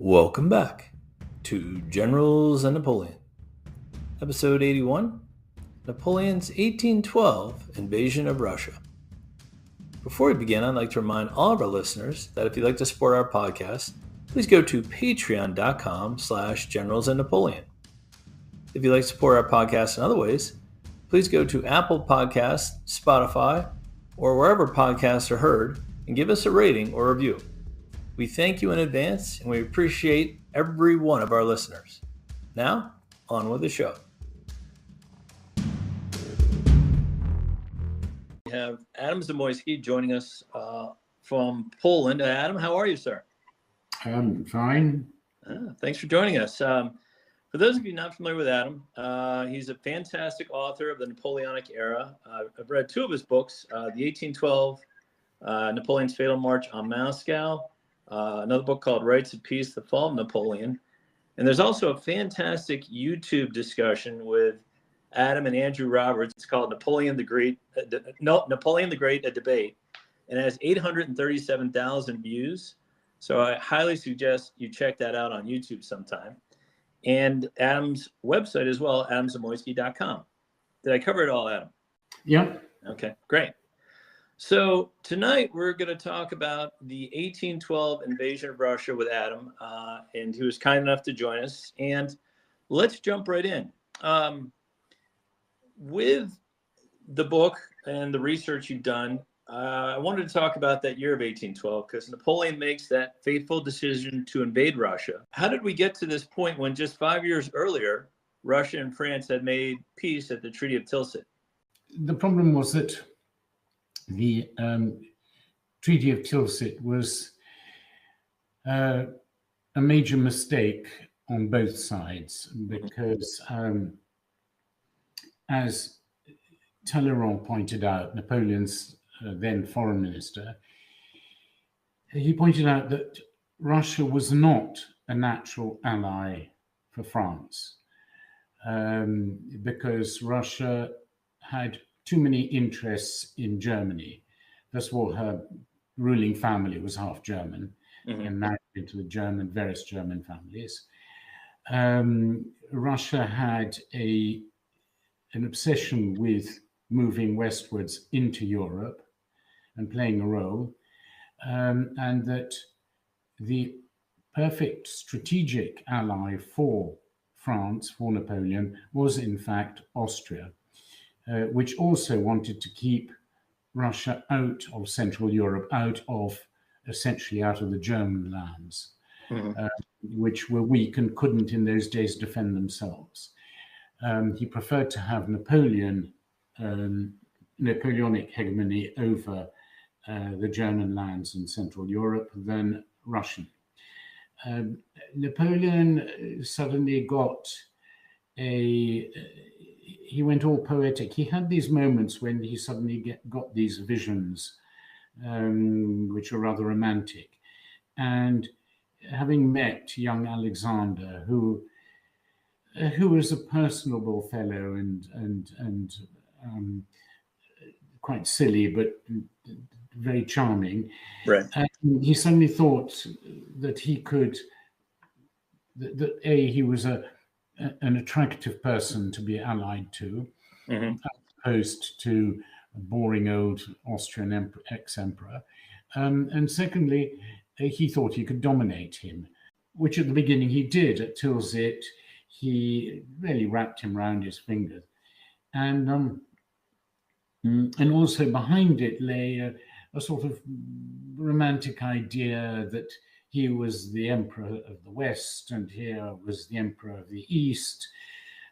Welcome back to Generals and Napoleon, Episode 81, Napoleon's 1812 Invasion of Russia. Before we begin, I'd like to remind all of our listeners that if you'd like to support our podcast, please go to patreon.com/Generals and Napoleon. If you'd like to support our podcast in other ways, please go to Apple Podcasts, Spotify, or wherever podcasts are heard and give us a rating or review. We thank you in advance, and we appreciate every one of our listeners. Now, on with the show. We have Adam Zamoyski joining us from Poland. Adam, how are you, sir? I'm fine. Thanks for joining us. For those of you not familiar with Adam, he's a fantastic author of the Napoleonic era. I've read two of his books, the 1812 Napoleon's Fatal March on Moscow, another book called Rights of Peace, The Fall of Napoleon. And there's also a fantastic YouTube discussion with Adam and Andrew Roberts. It's called Napoleon the Great, a Debate. And it has 837,000 views. So I highly suggest you check that out on YouTube sometime. And Adam's website as well, adamzamoyski.com. Did I cover it all, Adam? Yeah. Okay, great. So tonight we're going to talk about the 1812 invasion of Russia with Adam, and he was kind enough to join us. And let's jump right in. With the book and the research you've done, I wanted to talk about that year of 1812 because Napoleon makes that fateful decision to invade Russia. How did we get to this point when just 5 years earlier, Russia and France had made peace at the Treaty of Tilsit? The problem was that the Treaty of Tilsit was a major mistake on both sides because, as Talleyrand pointed out, Napoleon's then foreign minister, he pointed out that Russia was not a natural ally for France because Russia had too many interests in Germany. First of all, her ruling family was half German and married into the various German families. Russia had an obsession with moving westwards into Europe and playing a role, and that the perfect strategic ally for France, for Napoleon, was in fact Austria. Which also wanted to keep Russia out of Central Europe, essentially out of the German lands, which were weak and couldn't in those days defend themselves. He preferred to have Napoleonic hegemony over the German lands in Central Europe than Russian. Napoleon suddenly he went all poetic. He had these moments when he suddenly got these visions, which are rather romantic. And having met young Alexander, who was a personable fellow and quite silly, but very charming, right? He suddenly thought that he could, that he was an attractive person to be allied to, as opposed to a boring old Austrian ex-emperor. And secondly, he thought he could dominate him, which at the beginning he did. At Tilsit, he really wrapped him round his finger. And also behind it lay a sort of romantic idea that he was the emperor of the West and here was the emperor of the East.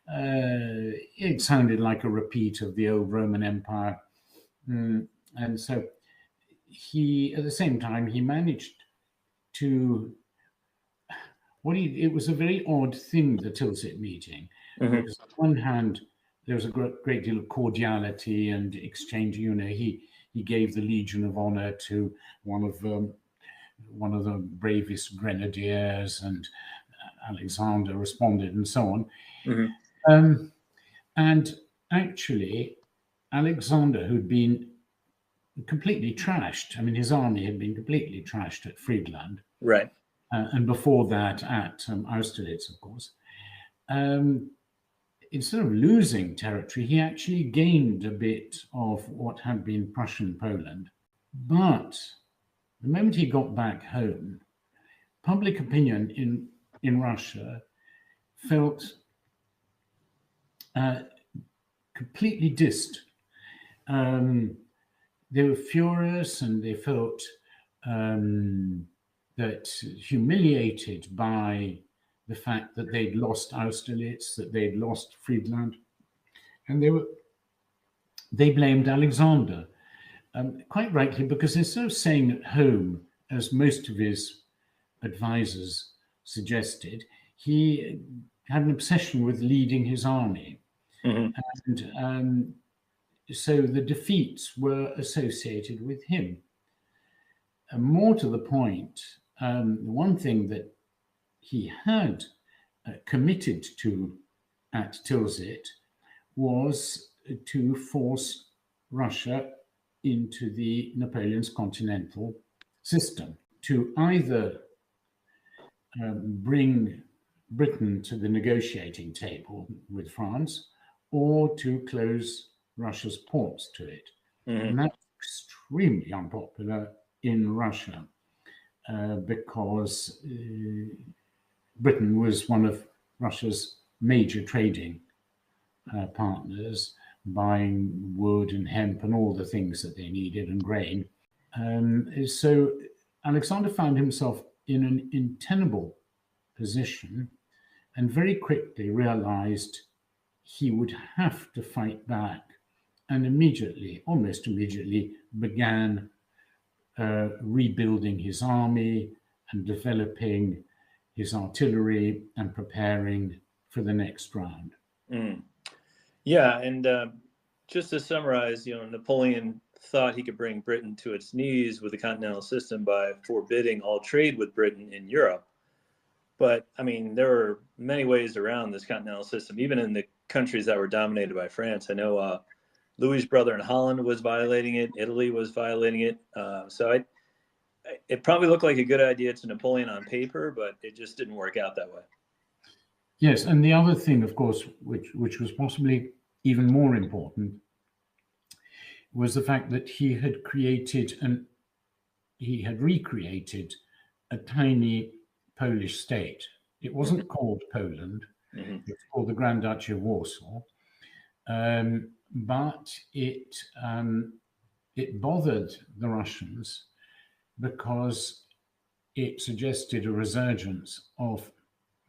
It sounded like a repeat of the old Roman Empire. And so at the same time, he managed to, it was a very odd thing, the Tilsit meeting, because on one hand, there was a great deal of cordiality and exchange. He gave the Legion of Honor to one of the bravest grenadiers, and Alexander responded, and so on. And actually, Alexander, who'd been completely trashed, his army had been completely trashed at Friedland. Right. and before that at Austerlitz, of course. Instead of losing territory, he actually gained a bit of what had been Prussian Poland. But the moment he got back home, public opinion in Russia felt completely dissed. They were furious, and they felt that humiliated by the fact that they'd lost Austerlitz, that they'd lost Friedland, and they blamed Alexander, quite rightly, because instead of staying at home, as most of his advisors suggested, he had an obsession with leading his army. And so the defeats were associated with him. And more to the point, the one thing that he had committed to at Tilsit was to force Russia into the Napoleon's continental system, to either bring Britain to the negotiating table with France, or to close Russia's ports to it. And that's extremely unpopular in Russia because Britain was one of Russia's major trading partners, buying wood and hemp and all the things that they needed, and grain. So Alexander found himself in an untenable position, and very quickly realized he would have to fight back, and immediately, almost immediately, began rebuilding his army and developing his artillery and preparing for the next round. Yeah, and just to summarize, Napoleon thought he could bring Britain to its knees with the continental system by forbidding all trade with Britain in Europe. But I mean, there are many ways around this continental system, even in the countries that were dominated by France. I know Louis's brother in Holland was violating it. Italy was violating it. So it probably looked like a good idea to Napoleon on paper, but it just didn't work out that way. Yes, and the other thing, of course, which was possibly even more important, was the fact that he had recreated a tiny Polish state. It wasn't called Poland; it's called the Grand Duchy of Warsaw. But it bothered the Russians because it suggested a resurgence of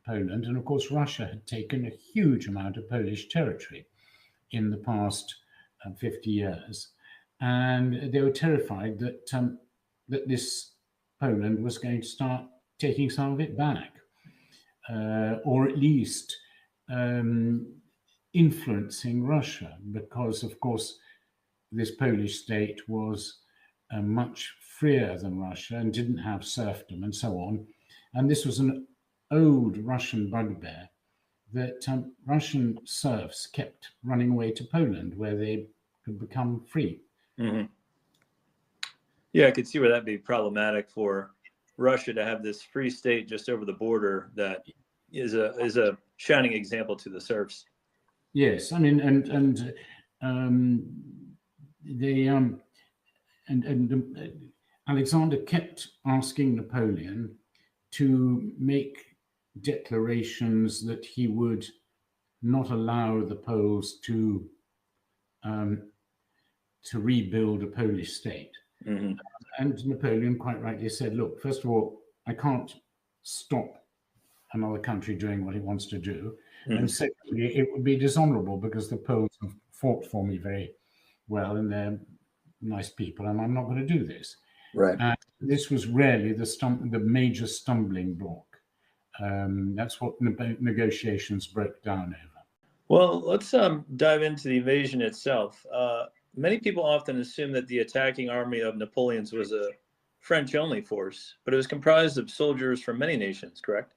Poland. And of course, Russia had taken a huge amount of Polish territory in the past 50 years. And they were terrified that this Poland was going to start taking some of it back, or at least influencing Russia, because, of course, this Polish state was much freer than Russia and didn't have serfdom and so on. And this was an old Russian bugbear that Russian serfs kept running away to Poland, where they could become free. Yeah, I could see where that'd be problematic for Russia to have this free state just over the border that is a shining example to the serfs. Yes, I mean, Alexander kept asking Napoleon to make declarations that he would not allow the Poles to rebuild a Polish state. And Napoleon quite rightly said, look, first of all, I can't stop another country doing what it wants to do. And secondly, it would be dishonorable because the Poles have fought for me very well and they're nice people, and I'm not going to do this. Right. And this was really the major stumbling block. That's what negotiations broke down over. Well, let's dive into the invasion itself. Many people often assume that the attacking army of Napoleon's was a French-only force, but it was comprised of soldiers from many nations, correct?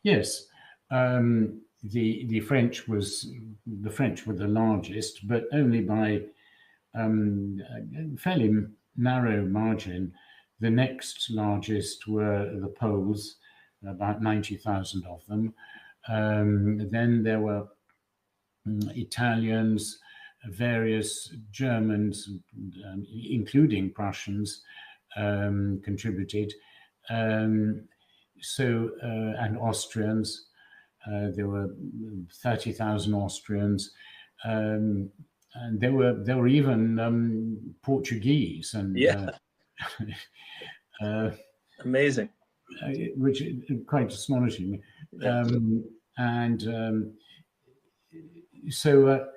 Yes. The French were the largest, but only by a fairly narrow margin. The next largest were the Poles, about 90,000 of them. Then there were Italians, various Germans, including Prussians, contributed. And Austrians. There were 30,000 Austrians, and there were even Portuguese and amazing, which is quite astonishing. So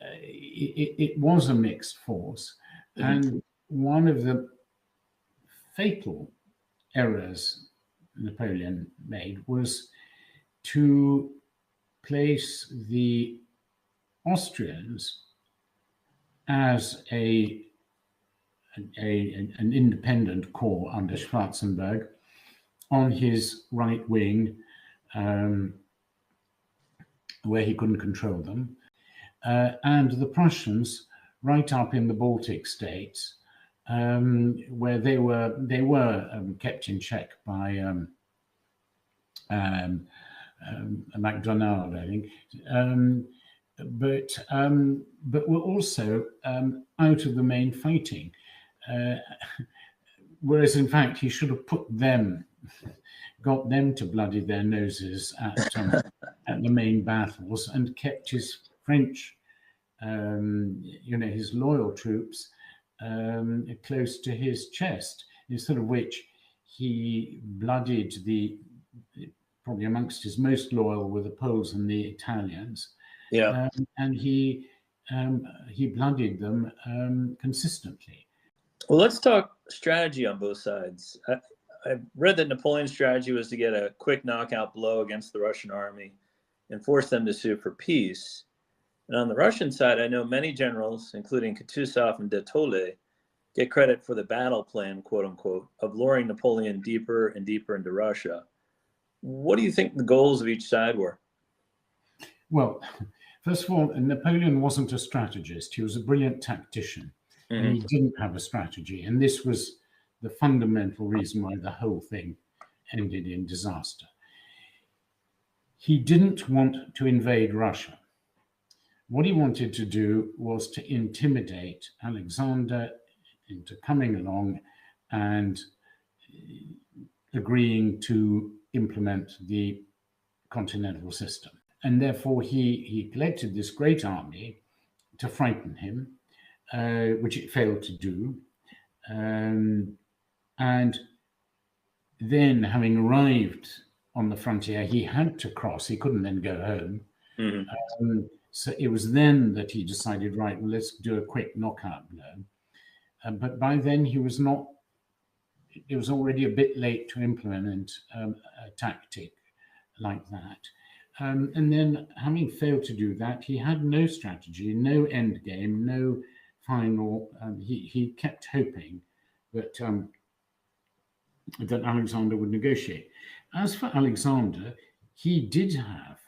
it was a mixed force, and one of the fatal errors Napoleon made was to place the Austrians as an independent corps under Schwarzenberg on his right wing, where he couldn't control them, and the Prussians right up in the Baltic states, where they were kept in check by MacDonald, I think, but were also out of the main fighting. Whereas in fact he should have got them to bloody their noses at the main battles and kept his French, his loyal troops close to his chest, instead of which he bloodied probably amongst his most loyal were the Poles and the Italians. Yeah. And he bloodied them consistently. Well, let's talk strategy on both sides. I read that Napoleon's strategy was to get a quick knockout blow against the Russian army and force them to sue for peace. And on the Russian side, I know many generals, including Kutuzov and de Tollet, get credit for the battle plan, quote unquote, of luring Napoleon deeper and deeper into Russia. What do you think the goals of each side were? Well, first of all, Napoleon wasn't a strategist. He was a brilliant tactician, and he didn't have a strategy. And this was the fundamental reason why the whole thing ended in disaster. He didn't want to invade Russia. What he wanted to do was to intimidate Alexander into coming along and agreeing to implement the continental system. And therefore he collected this great army to frighten him, which it failed to do. And then, having arrived on the frontier, he had to cross. He couldn't then go home. So it was then that he decided, right, well, let's do a quick knockout blow. But by then it was already a bit late to implement a tactic like that. And then, having failed to do that, he had no strategy, no end game, no final. He kept hoping that Alexander would negotiate. As for Alexander, he did have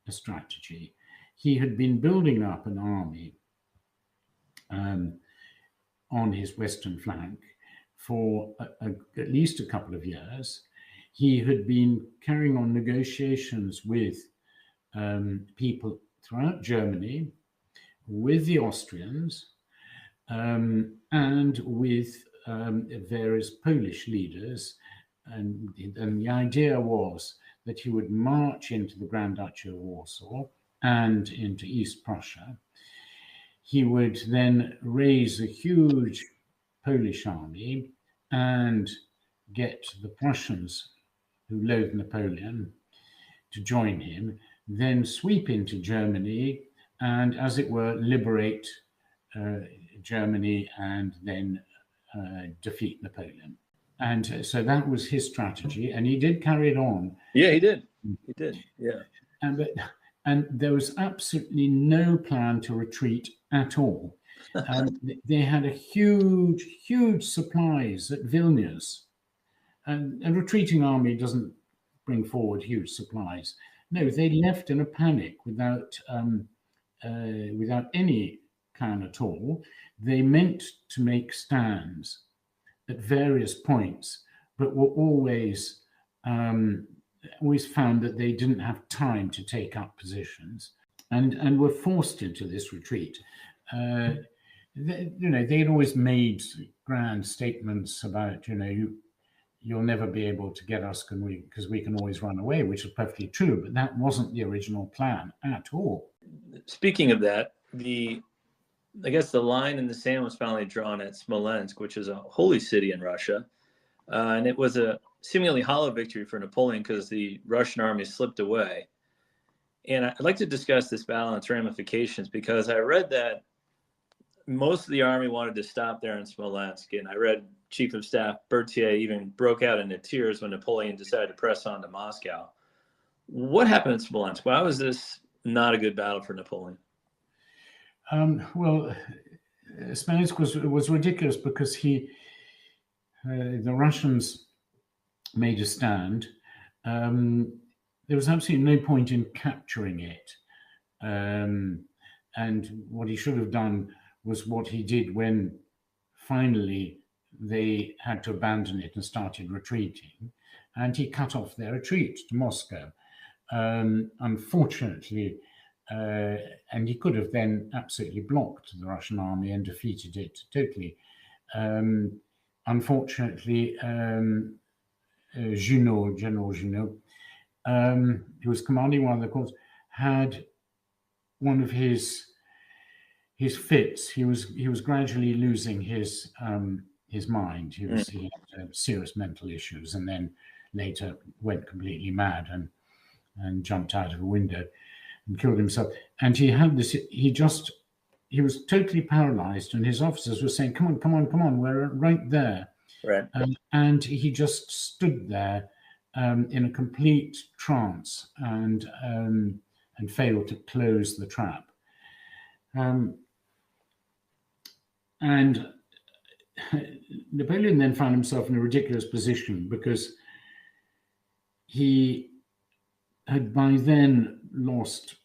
a strategy. He had been building up an army on his western flank for at least a couple of years. He had been carrying on negotiations with people throughout Germany, with the Austrians, and with various Polish leaders. And the idea was that he would march into the Grand Duchy of Warsaw and into East Prussia. He would then raise a huge Polish army and get the Prussians, who loathed Napoleon, to join him, then sweep into Germany and, as it were, liberate Germany and then defeat Napoleon. And so that was his strategy, and he did carry it on. Yeah, he did. He did, yeah. And there was absolutely no plan to retreat at all. They had a huge supplies at Vilnius. And a retreating army doesn't bring forward huge supplies. No, they left in a panic without any plan at all. They meant to make stands at various points, but were always found that they didn't have time to take up positions, and were forced into this retreat. They'd always made grand statements about, you'll never be able to get us because we can always run away, which is perfectly true, but that wasn't the original plan at all. Speaking of that, I guess the line in the sand was finally drawn at Smolensk, which is a holy city in Russia. And it was a seemingly hollow victory for Napoleon because the Russian army slipped away. And I'd like to discuss this battle and its ramifications, because I read that most of the army wanted to stop there in Smolensk. And I read Chief of Staff Berthier even broke out into tears when Napoleon decided to press on to Moscow. What happened in Smolensk? Why was this not a good battle for Napoleon? Well, Smolensk was ridiculous because the Russians made a stand. There was absolutely no point in capturing it. And what he should have done was what he did when finally they had to abandon it and started retreating. And he cut off their retreat to Moscow. Unfortunately, and he could have then absolutely blocked the Russian army and defeated it totally. Unfortunately, General Junot, who was commanding one of the corps, had one of his fits. He was gradually losing his mind. He had serious mental issues, and then later went completely mad and jumped out of a window and killed himself. And he had this. He was totally paralyzed, and his officers were saying, "Come on, we're right there." Right. And he just stood there in a complete trance and failed to close the trap. And Napoleon then found himself in a ridiculous position because he had by then lost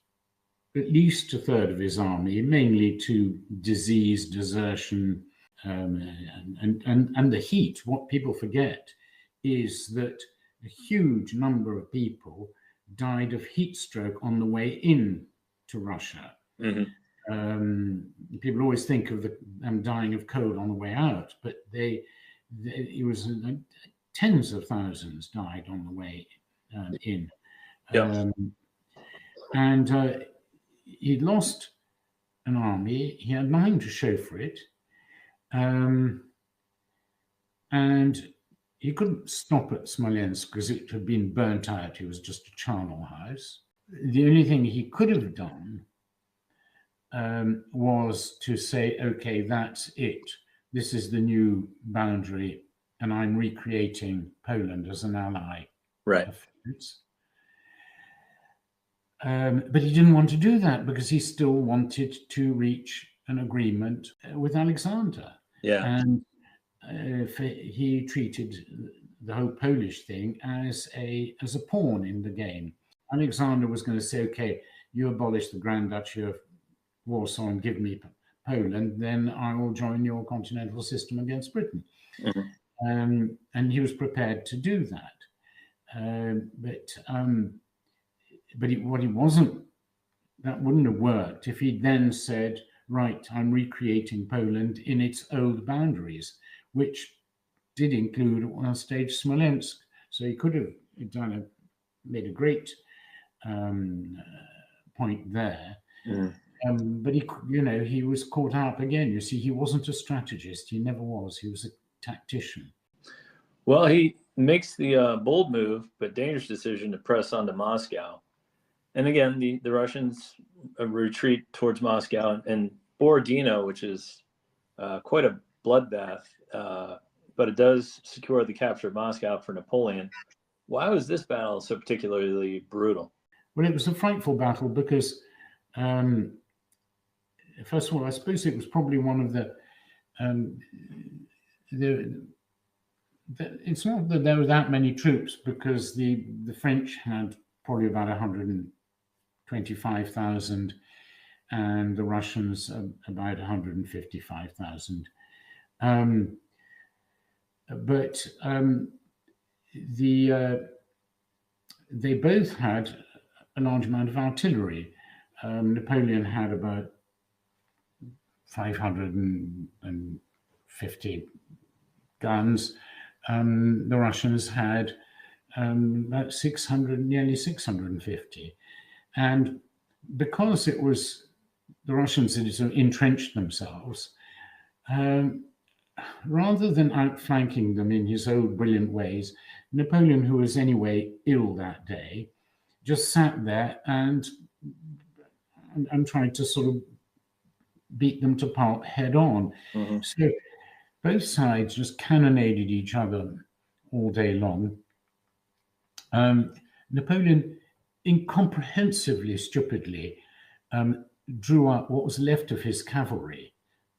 at least a third of his army, mainly to disease, desertion, and the heat. What people forget is that a huge number of people died of heat stroke on the way in to Russia. Mm-hmm. People always think of them dying of cold on the way out, but it was tens of thousands died on the way in. Yep. And he'd lost an army. He had nothing to show for it. And he couldn't stop at Smolensk because it had been burnt out. It was just a charnel house. The only thing he could have done was to say, okay, that's it. This is the new boundary, and I'm recreating Poland as an ally. Right. But he didn't want to do that because he still wanted to reach an agreement with Alexander. Yeah. And he treated the whole Polish thing as a pawn in the game. Alexander was going to say, okay, you abolish the Grand Duchy of Warsaw and give me Poland, then I will join your continental system against Britain. Mm-hmm. And he was prepared to do that. But that wouldn't have worked if he then said, right, I'm recreating Poland in its old boundaries, which did include on a stage Smolensk. So he could have made a great point there. Mm. But he was caught up again. You see, he wasn't a strategist. He never was. He was a tactician. Well, he makes the bold move, but dangerous decision to press on to Moscow. And again, the Russians retreat towards Moscow, and Borodino, which is quite a bloodbath, but it does secure the capture of Moscow for Napoleon. Why was this battle so particularly brutal? Well, it was a frightful battle because, first of all, I suppose it was probably one of it's not that there were that many troops, because the French had probably about 125,000 and the Russians about 155,000. but they both had a large amount of artillery. Napoleon had about 550 guns. The Russians had about 600, nearly 650. And because it was the Russians had sort of entrenched themselves, rather than outflanking them in his old brilliant ways, Napoleon, who was anyway ill that day, just sat there and tried to sort of beat them to part head on. Mm-hmm. So both sides just cannonaded each other all day long. Napoleon incomprehensibly stupidly drew up what was left of his cavalry,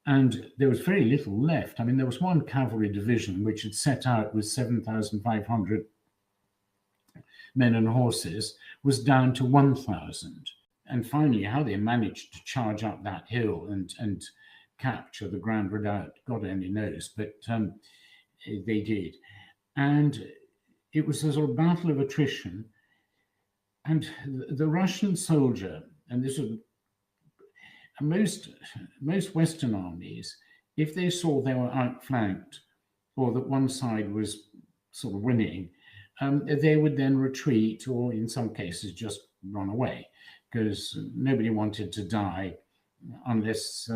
and there was very little left. I mean, there was one cavalry division which had set out with 7,500 men and horses, was down to 1,000. And finally, how they managed to charge up that hill and capture the Grand Redoubt, God only knows, but they did. And it was a sort of battle of attrition. And the Russian soldier, and this was most Western armies, if they saw they were outflanked or that one side was sort of winning, they would then retreat or in some cases just run away, because nobody wanted to die unless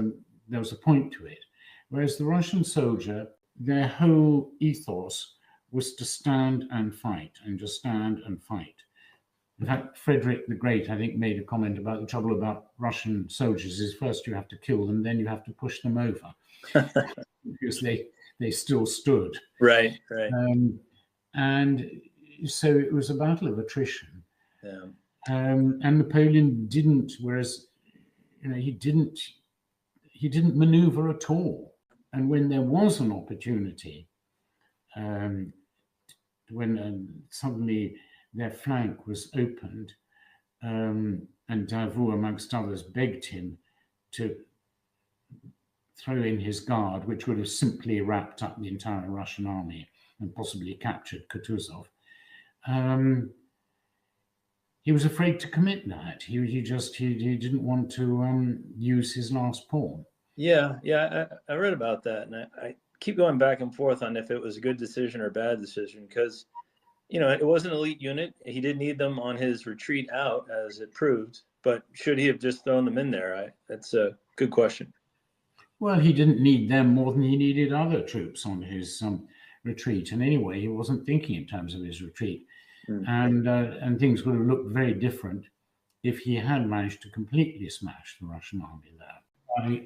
there was a point to it. Whereas the Russian soldier, their whole ethos was to stand and fight, and just stand and fight. In fact, Frederick the Great, I think, made a comment about the trouble about Russian soldiers is first you have to kill them, then you have to push them over, because they still stood. Right. And so it was a battle of attrition. Yeah. And Napoleon didn't, whereas he didn't maneuver at all. And when there was an opportunity, when suddenly their flank was opened, and Davout, amongst others, begged him to throw in his guard, which would have simply wrapped up the entire Russian army and possibly captured Kutuzov. He was afraid to commit that. He didn't want to use his last pawn. Yeah. I read about that, and I keep going back and forth on if it was a good decision or a bad decision, because it was an elite unit. He did need them on his retreat out, as it proved. But should he have just thrown them in there? That's a good question. Well, he didn't need them more than he needed other troops on his retreat. And anyway, he wasn't thinking in terms of his retreat. And things would have looked very different if he had managed to completely smash the Russian army there.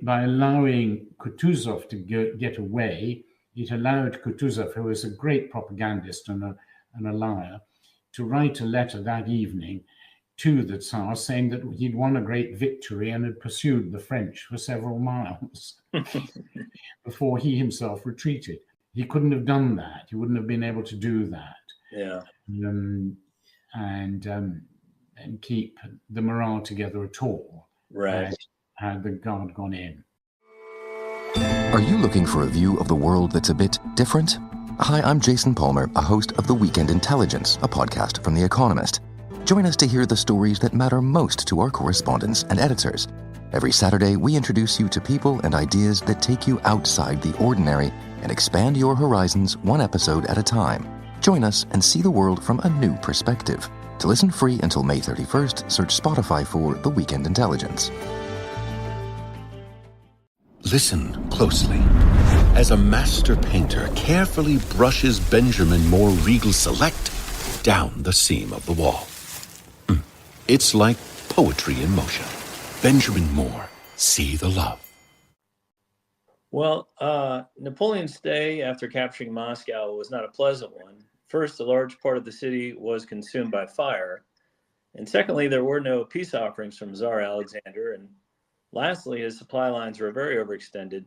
By allowing Kutuzov to get away, it allowed Kutuzov, who was a great propagandist and a liar, to write a letter that evening to the Tsar saying that he'd won a great victory and had pursued the French for several miles before he himself retreated. He couldn't have done that. He wouldn't have been able to do that. Yeah. And keep the morale together at all. Right. Had the guard gone in. Are you looking for a view of the world that's a bit different? Hi, I'm Jason Palmer, a host of The Weekend Intelligence, a podcast from The Economist. Join us to hear the stories that matter most to our correspondents and editors. Every Saturday, we introduce you to people and ideas that take you outside the ordinary and expand your horizons one episode at a time. Join us and see the world from a new perspective. To listen free until May 31st, search Spotify for The Weekend Intelligence. Listen closely as a master painter carefully brushes Benjamin Moore Regal Select down the seam of the wall. It's like poetry in motion. Benjamin Moore, see the love. Well, Napoleon's stay after capturing Moscow was not a pleasant one. First, a large part of the city was consumed by fire. And secondly, there were no peace offerings from Tsar Alexander. And lastly, his supply lines were very overextended.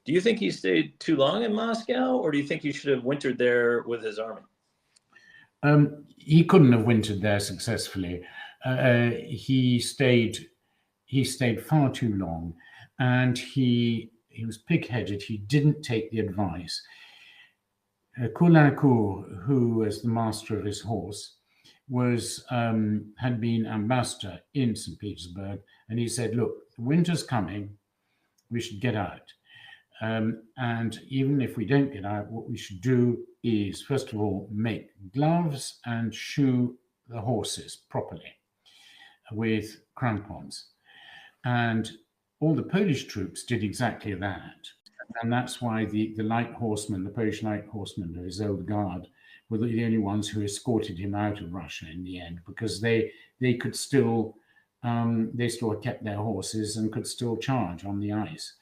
Do you think he stayed too long in Moscow, or do you think he should have wintered there with his army? He couldn't have wintered there successfully. He stayed far too long, and he was pig-headed. He didn't take the advice. Caulaincourt, who was the master of his horse, had been ambassador in St. Petersburg, and he said, "Look, winter's coming. We should get out. And even if we don't get out, what we should do is, first of all, make gloves and shoe the horses properly with crampons." And all the Polish troops did exactly that. And that's why the light horsemen, the Polish light horsemen of his old guard, were the only ones who escorted him out of Russia in the end, because they could still, they still kept their horses and could still charge on the ice.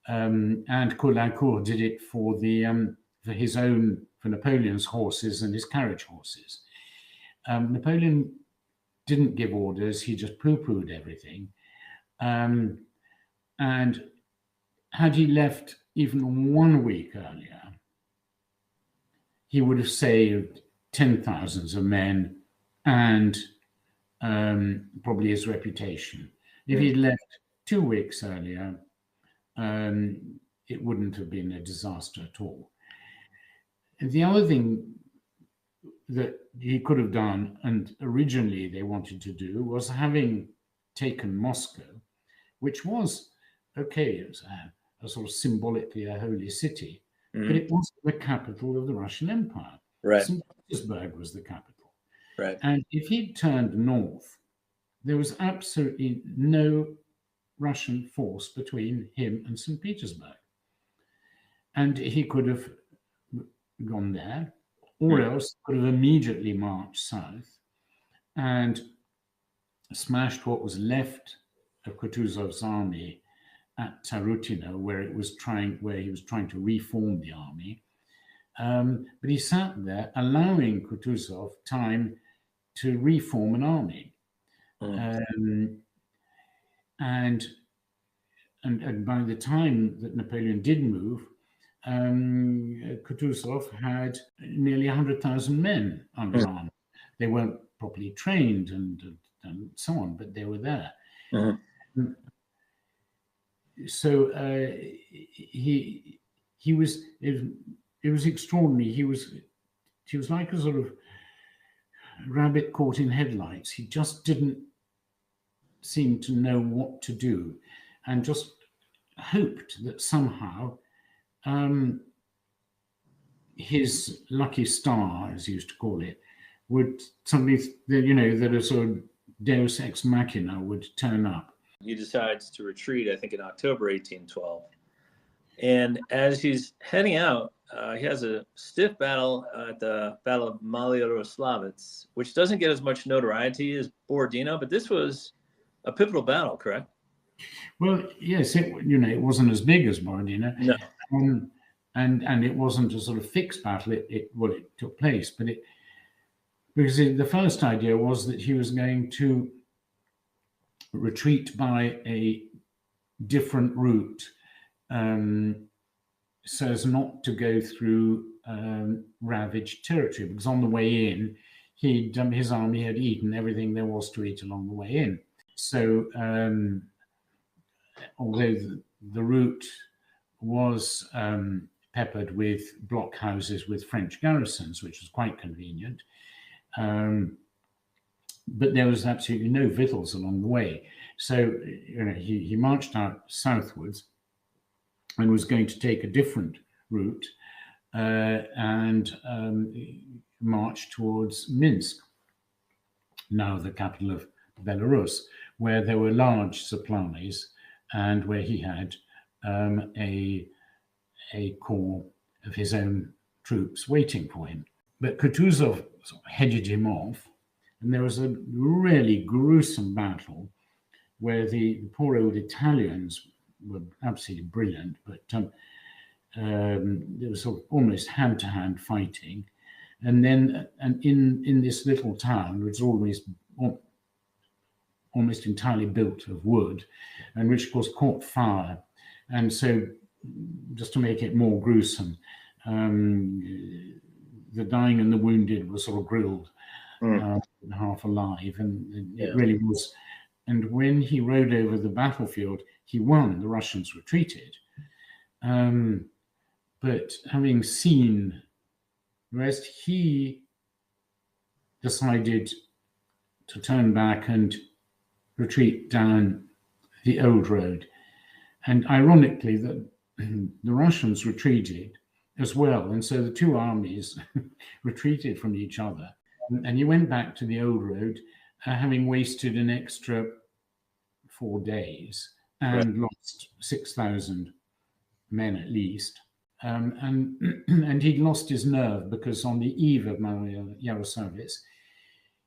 And Caulaincourt did it for Napoleon's horses and his carriage horses. Napoleon didn't give orders; he just poo-pooed everything. And had he left even 1 week earlier, he would have saved 10,000s of men and probably his reputation. If he'd left 2 weeks earlier, it wouldn't have been a disaster at all. And the other thing that he could have done, and originally they wanted to do, was having taken Moscow, which was, okay, it was a sort of symbolically a holy city, but it was the capital of the Russian Empire. Right. St. Petersburg was the capital. Right. And if he'd turned north, there was absolutely no Russian force between him and St. Petersburg. And he could have gone there, or else could have immediately marched south and smashed what was left of Kutuzov's army at Tarutino, where he was trying to reform the army. But he sat there, allowing Kutuzov time to reform an army. And by the time that Napoleon did move, Kutuzov had nearly 100,000 men under arms. They weren't properly trained and so on, but they were there. So he was. It was extraordinary. He was like a sort of rabbit caught in headlights. He just didn't seem to know what to do, and just hoped that somehow his lucky star, as he used to call it, would suddenly, that a sort of Deus ex machina would turn up. He decides to retreat, I think, in October 1812. And as he's heading out, he has a stiff battle at the Battle of Maloroslavets, which doesn't get as much notoriety as Borodino, but this was a pivotal battle, correct? Well, yes, it wasn't as big as Borodino. No. And it wasn't a sort of fixed battle. It took place, but because the first idea was that he was going to retreat by a different route, so as not to go through ravaged territory, because on the way in, his army had eaten everything there was to eat along the way in. So although the route was peppered with blockhouses with French garrisons, which was quite convenient, but there was absolutely no victuals along the way. So he marched out southwards and was going to take a different route and march towards Minsk, now the capital of Belarus, where there were large supplies and where he had a corps of his own troops waiting for him. But Kutuzov headed him off, and there was a really gruesome battle where the poor old Italians were absolutely brilliant, but there was sort of almost hand-to-hand fighting. And then in this little town, which was almost entirely built of wood, and which of course caught fire. And so, just to make it more gruesome, the dying and the wounded were sort of grilled half alive, and it really was. And when he rode over the battlefield, he won. The Russians retreated. But having seen whereas he decided to turn back and retreat down the old road. And ironically, the Russians retreated as well. And so the two armies retreated from each other. And he went back to the old road, having wasted an extra 4 days and lost 6,000 men at least. And he'd lost his nerve because on the eve of Yaroslavets,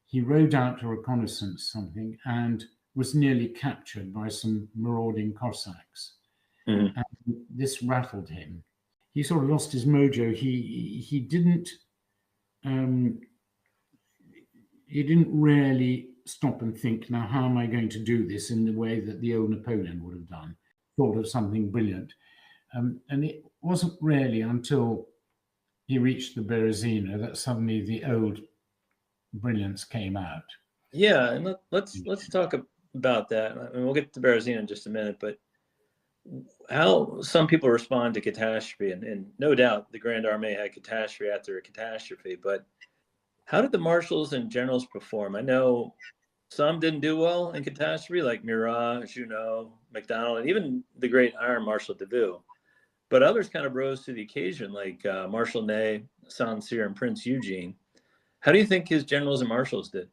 he rode out to reconnaissance something and was nearly captured by some marauding Cossacks. And this rattled him. He sort of lost his mojo. He didn't really stop and think, now how am I going to do this in the way that the old Napoleon would have done? Thought of something brilliant. And it wasn't really until he reached the Berezina that suddenly the old brilliance came out. Yeah, and let's talk about that. I mean, we'll get to Berezina in just a minute, but how some people respond to catastrophe, and no doubt the Grand Armée had catastrophe after a catastrophe, but how did the marshals and generals perform? I know some didn't do well in catastrophe, like Murat, Junot, MacDonald, and even the great Iron Marshal Davout. But others kind of rose to the occasion, like Marshal Ney, Saint-Cyr, and Prince Eugene. How do you think his generals and marshals did?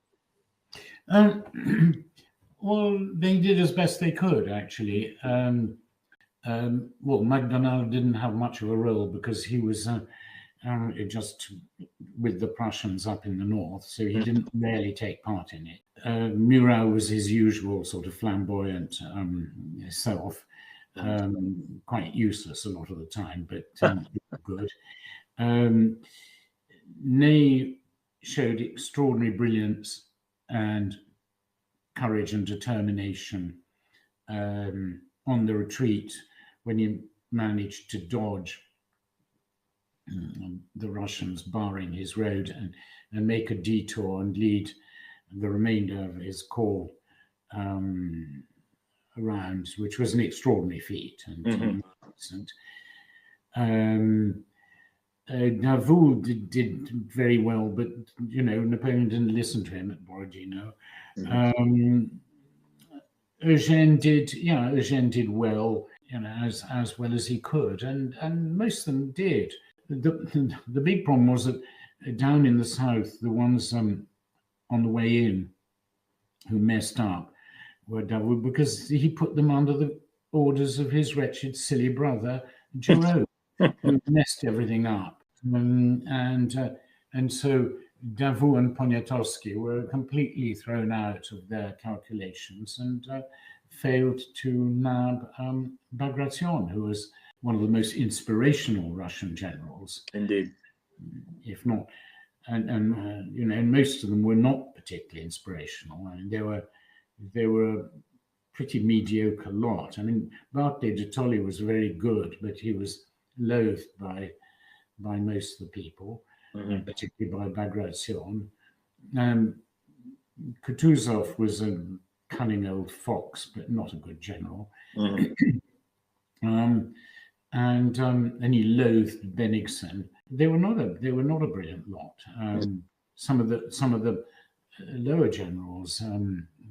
Well, they did as best they could, actually. Well, MacDonald didn't have much of a role because he was just with the Prussians up in the north, so he didn't really take part in it. Murat was his usual sort of flamboyant self, quite useless a lot of the time, but good. Ney showed extraordinary brilliance and courage and determination on the retreat when he managed to dodge the Russians barring his road and make a detour and lead the remainder of his corps around, which was an extraordinary feat. Davout did very well, but Napoleon didn't listen to him at Borodino. Eugène did well, as well as he could, and most of them did. The big problem was that down in the south, the ones on the way in who messed up were Davout, because he put them under the orders of his wretched, silly brother, Giraud, who messed everything up. And so Davout and Poniatowski were completely thrown out of their calculations and failed to nab Bagration, who was one of the most inspirational Russian generals. Indeed. If not, and most of them were not particularly inspirational. I mean, they were a pretty mediocre lot. I mean, Barclay de Tolly was very good, but he was loathed by most of the people, particularly by Bagration. Kutuzov was a cunning old fox, but not a good general. And he loathed Bennigsen. They were not a brilliant lot. Some of the lower generals,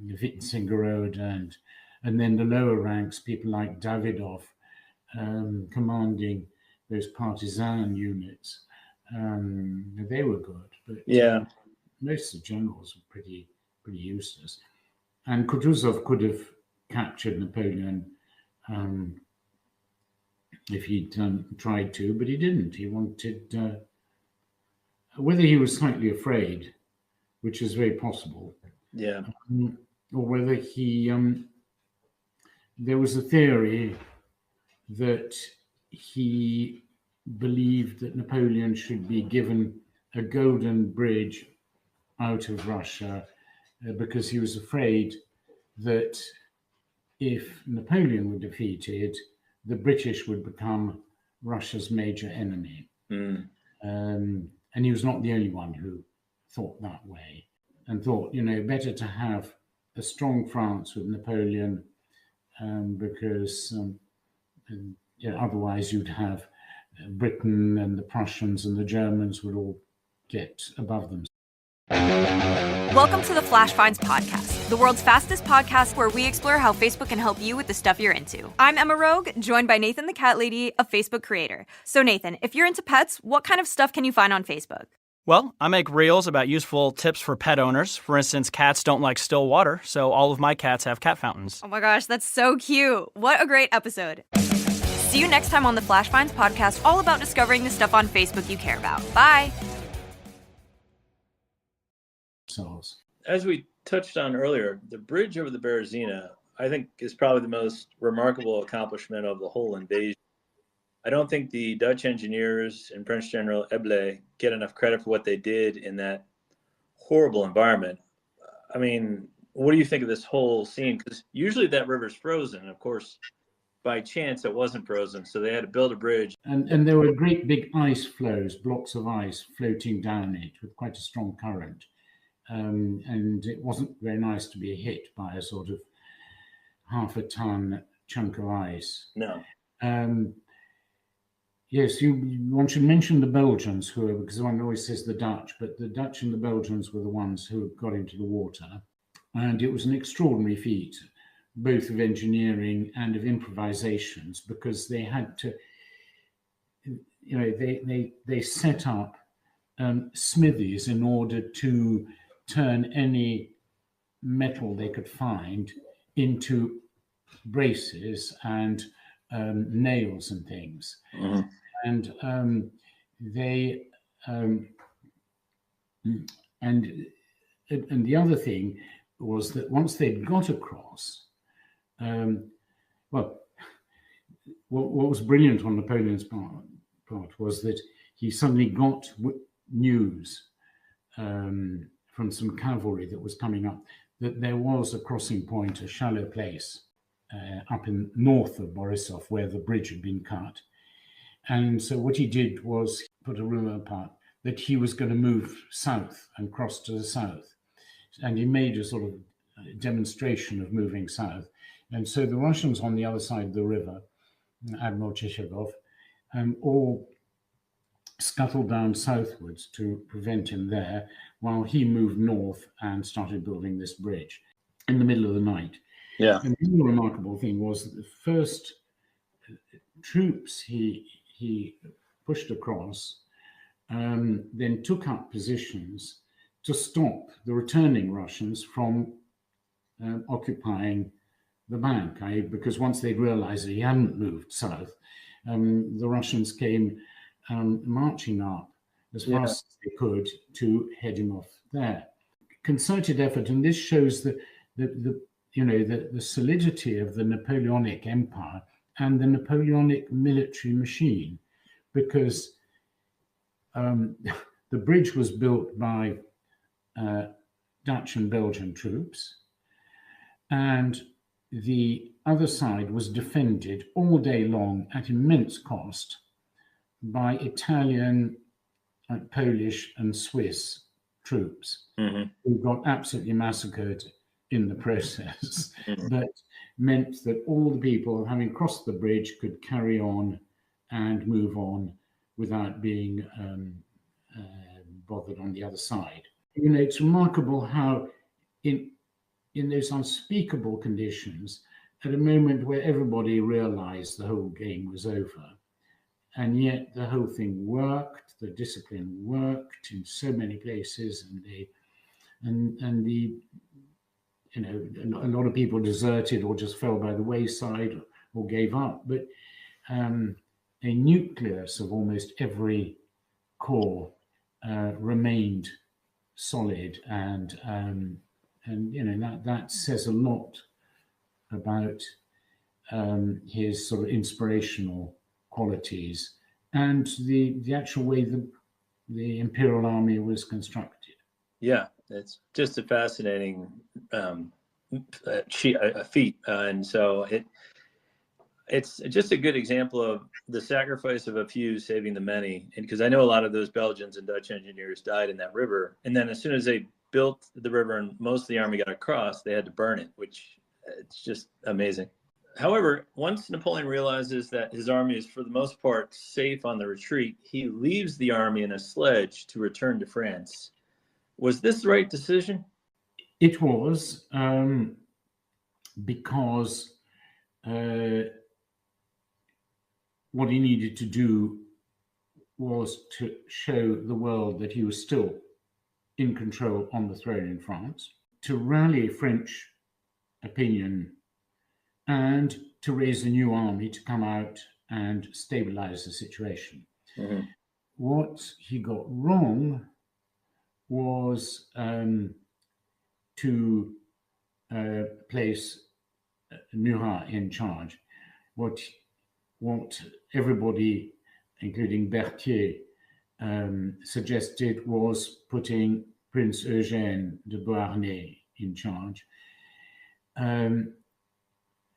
Witzingerode, and then the lower ranks, people like Davidov, commanding those partisan units, they were good, but most of the generals were pretty useless. And Kutuzov could have captured Napoleon if he'd tried to, but he didn't. He wanted, whether he was slightly afraid, which is very possible, or whether he, there was a theory that he believed that Napoleon should be given a golden bridge out of Russia because he was afraid that if Napoleon were defeated, the British would become Russia's major enemy. And he was not the only one who thought that way and thought, better to have a strong France with Napoleon because otherwise you'd have Britain and the Prussians and the Germans would all get above them. Welcome to the Flash Finds podcast, the world's fastest podcast where we explore how Facebook can help you with the stuff you're into. I'm Emma Rogue, joined by Nathan the Cat Lady, a Facebook creator. So Nathan, if you're into pets, what kind of stuff can you find on Facebook? Well, I make reels about useful tips for pet owners. For instance, cats don't like still water, so all of my cats have cat fountains. Oh my gosh, that's so cute. What a great episode. See you next time on the Flash Finds podcast, all about discovering the stuff on Facebook you care about. Bye. As we touched on earlier, the bridge over the Berezina, I think, is probably the most remarkable accomplishment of the whole invasion. I don't think the Dutch engineers and French General Eble get enough credit for what they did in that horrible environment. I mean, what do you think of this whole scene? Because usually that river's frozen. Of course, by chance, it wasn't frozen. So they had to build a bridge. And there were great big ice flows, blocks of ice floating down it with quite a strong current. And it wasn't very nice to be hit by a sort of half-a-ton chunk of ice. No. Yes, one should mention the Belgians, who, because one always says the Dutch, but the Dutch and the Belgians were the ones who got into the water. And it was an extraordinary feat, both of engineering and of improvisations, because they had to, they set up smithies in order to turn any metal they could find into braces and nails and things. Mm-hmm. And and the other thing was that once they'd got across, what was brilliant on Napoleon's part was that he suddenly got news from some cavalry that was coming up that there was a crossing point, a shallow place up in north of Borisov where the bridge had been cut. And so what he did was put a rumor apart that he was going to move south and cross to the south. And he made a sort of demonstration of moving south. And so the Russians on the other side of the river, Admiral Chechagov, all scuttled down southwards to prevent him there, while he moved north and started building this bridge in the middle of the night. Yeah. And the remarkable thing was that the first troops he pushed across then took up positions to stop the returning Russians from occupying the bank, because once they'd realized that he hadn't moved south, the Russians came marching up as fast as they could to head him off there. Concerted effort, and this shows the solidity of the Napoleonic Empire and the Napoleonic military machine, because the bridge was built by Dutch and Belgian troops, and the other side was defended all day long at immense cost by Italian, Polish, and Swiss troops, mm-hmm. who got absolutely massacred in the process, mm-hmm. but meant that all the people, having crossed the bridge, could carry on and move on without being bothered on the other side. It's remarkable how in those unspeakable conditions, at a moment where everybody realized the whole game was over, and yet the whole thing worked, the discipline worked in so many places, and a lot of people deserted or just fell by the wayside or gave up, but a nucleus of almost every corps remained solid, and that says a lot about his sort of inspirational qualities and the actual way the Imperial Army was constructed. Yeah, it's just a fascinating feat, and so it's just a good example of the sacrifice of a few saving the many. And because I know a lot of those Belgians and Dutch engineers died in that river, and then as soon as they built the river and most of the army got across, they had to burn it, which it's just amazing. However, once Napoleon realizes that his army is for the most part safe on the retreat, he leaves the army in a sledge to return to France. Was this the right decision? It was, because what he needed to do was to show the world that he was still in control on the throne in France, to rally French opinion, and to raise a new army to come out and stabilize the situation. Mm-hmm. What he got wrong was to place Murat in charge. What everybody, including Berthier, suggested was putting Prince Eugène de Beauharnais in charge.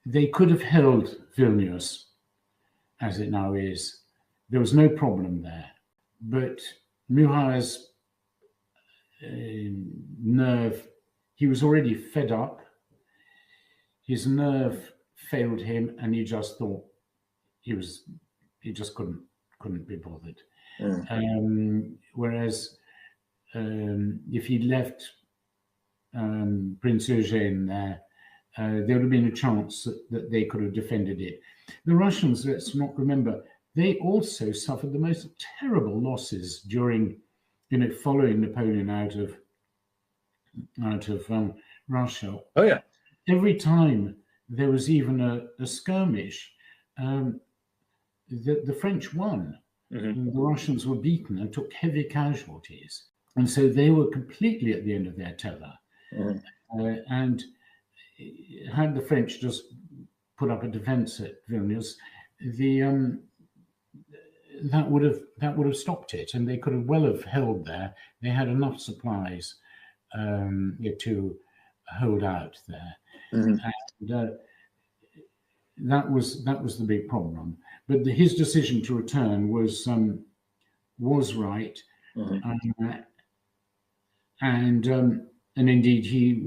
They could have held Vilnius as it now is. There was no problem there. But Murat's nerve, he was already fed up. His nerve failed him, and he just thought he just couldn't be bothered. Whereas if he'd left Prince Eugène there, there would have been a chance that they could have defended it. The Russians, let's not remember, they also suffered the most terrible losses during, following Napoleon out of Russia. Oh yeah. Every time there was even a skirmish, the French won. Mm-hmm. The Russians were beaten and took heavy casualties, and so they were completely at the end of their tether. Mm-hmm. And had the French just put up a defense at Vilnius, that would have stopped it, and they could have well have held there. They had enough supplies to hold out there. Mm-hmm. And that was the big problem. But his decision to return was right, mm-hmm. And indeed, he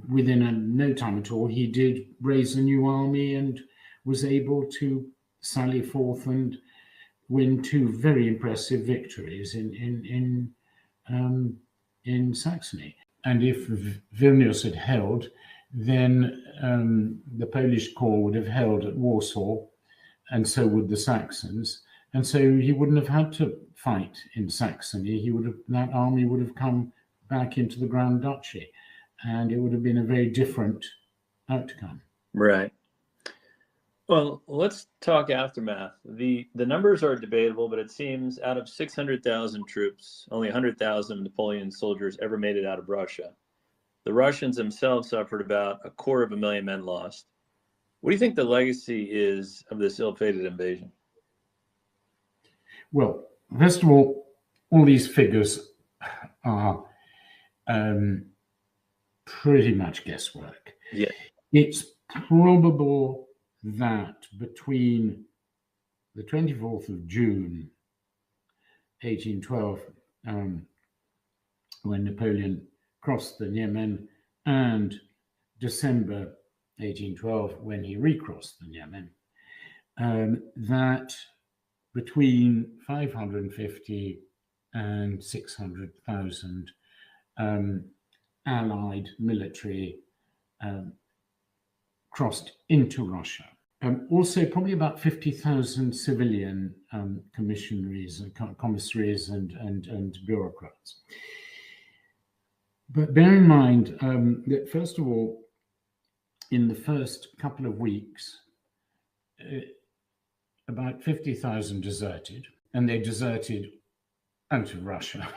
within no time at all, he did raise a new army and was able to sally forth and win two very impressive victories in Saxony. And if Vilnius had held, then the Polish corps would have held at Warsaw, and so would the Saxons, and so he wouldn't have had to fight in Saxony. That army would have come back into the Grand Duchy, and it would have been a very different outcome. Right. Well, let's talk aftermath. The numbers are debatable, but it seems out of 600,000 troops, only 100,000 Napoleon soldiers ever made it out of Russia. The Russians themselves suffered about 250,000 men lost. What do you think the legacy is of this ill-fated invasion? Well, first of all these figures are pretty much guesswork. Yeah. It's probable that between the 24th of June, 1812, when Napoleon crossed the Niemen, and December 1812, when he recrossed the Niemen, that between 550 and 600,000 Allied military crossed into Russia. Also, probably about 50,000 civilian commissaries and bureaucrats. But bear in mind that, first of all, in the first couple of weeks, about 50,000 deserted, and they deserted out of Russia.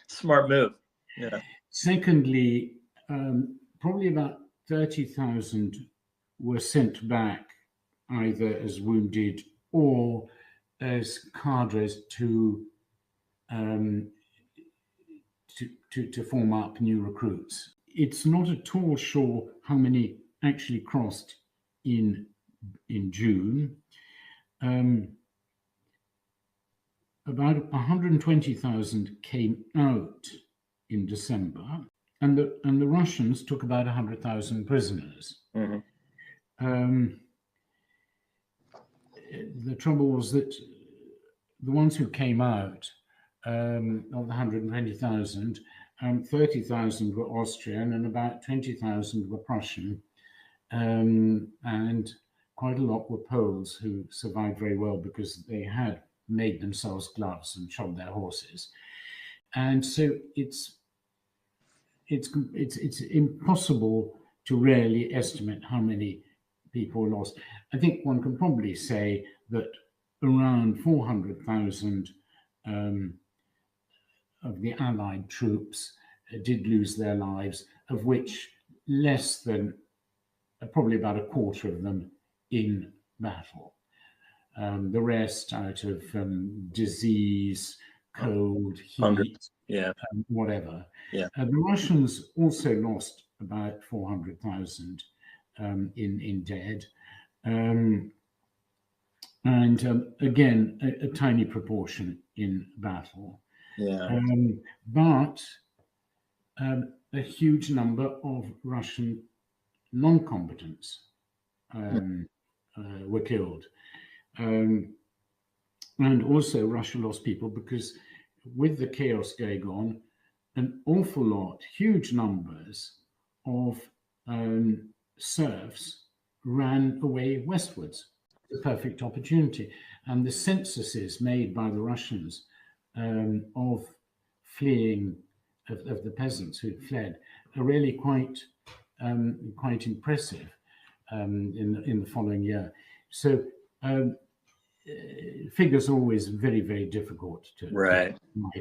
Smart move. Yeah. Secondly, probably about 30,000 were sent back either as wounded or as cadres to form up new recruits. It's not at all sure how many actually crossed in June. About 120,000 came out in December, and the Russians took about 100,000 prisoners. Mm-hmm. the trouble was that the ones who came out, of the 120,000, 30,000 were Austrian and about 20,000 were Prussian, and quite a lot were Poles who survived very well because they had made themselves gloves and shod their horses. And so it's impossible to really estimate how many people were lost. I think one can probably say that around 400,000 of the Allied troops did lose their lives, of which less than probably about a quarter of them in battle. The rest out of disease, cold, heat, whatever. Yeah. The Russians also lost about 400,000 in dead. And again, a tiny proportion in battle. Yeah. But a huge number of Russian non-combatants were killed. And also Russia lost people because with the chaos going on, an awful lot, huge numbers of serfs ran away westwards. The perfect opportunity. And the censuses made by the Russians of fleeing, of the peasants who fled, are really quite impressive in the following year. So figures are always very, very difficult to arrive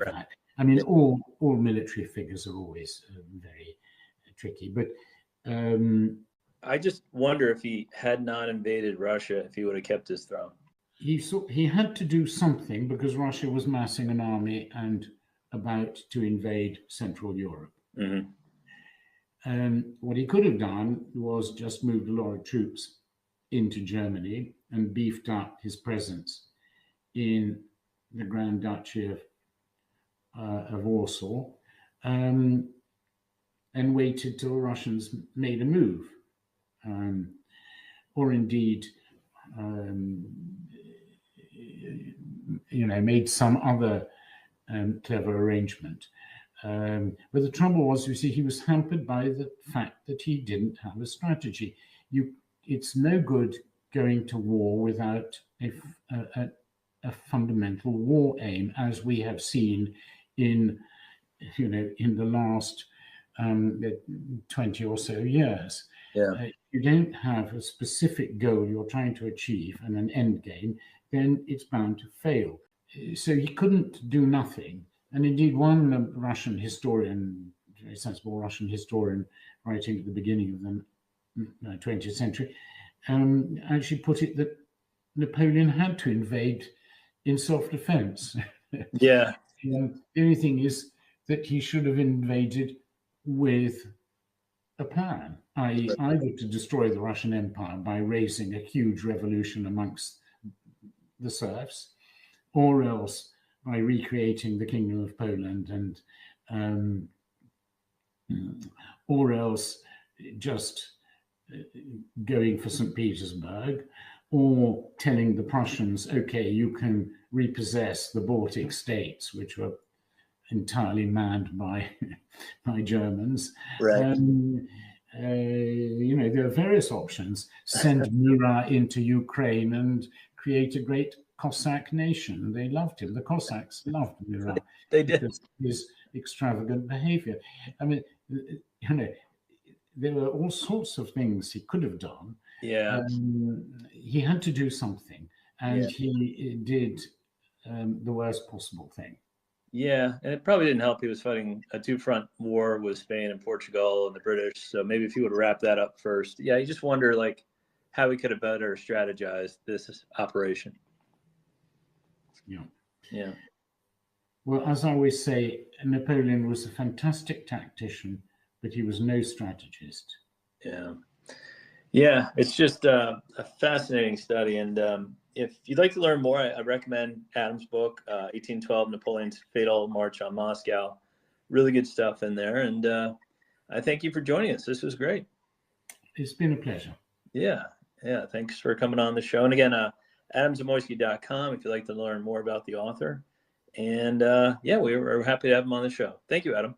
at. I mean, all military figures are always very tricky, but I just wonder if he had not invaded Russia, if he would have kept his throne. He had to do something because Russia was massing an army and about to invade Central Europe. Mm-hmm. What he could have done was just moved a lot of troops into Germany and beefed up his presence in the Grand Duchy of Warsaw, and waited till the Russians made a move, or indeed, made some other clever arrangement. But the trouble was, you see, he was hampered by the fact that he didn't have a strategy. It's no good going to war without a fundamental war aim, as we have seen in the last 20 or so years. Yeah. You don't have a specific goal you're trying to achieve and an end game, then it's bound to fail. So he couldn't do nothing. And indeed, one Russian historian, very sensible Russian historian, writing at the beginning of the 20th century, actually put it that Napoleon had to invade in self-defense. Yeah. The only thing is that he should have invaded with a plan, i.e. either to destroy the Russian Empire by raising a huge revolution amongst the serfs, or else by recreating the Kingdom of Poland, and or else just going for St. Petersburg, or telling the Prussians, okay, you can repossess the Baltic states, which were entirely manned by Germans. Right. There are various options. Send Murat into Ukraine and create a great Cossack nation. They loved him. The Cossacks loved Murat. They did. Because of his extravagant behavior. I mean, there were all sorts of things he could have done. Yeah. He had to do something, and he did the worst possible thing. Yeah, and it probably didn't help. He was fighting a two-front war with Spain and Portugal and the British. So maybe if he would wrap that up first. Yeah, you just wonder how he could have better strategized this operation. Yeah. Well, as I always say, Napoleon was a fantastic tactician, but he was no strategist. Yeah, it's just a fascinating study. And if you'd like to learn more, I recommend Adam's book, 1812, Napoleon's Fatal March on Moscow. Really good stuff in there. And I thank you for joining us. This was great. It's been a pleasure. Yeah. Yeah, thanks for coming on the show. And again, adamzamoyski.com if you'd like to learn more about the author. And yeah, we're happy to have him on the show. Thank you, Adam.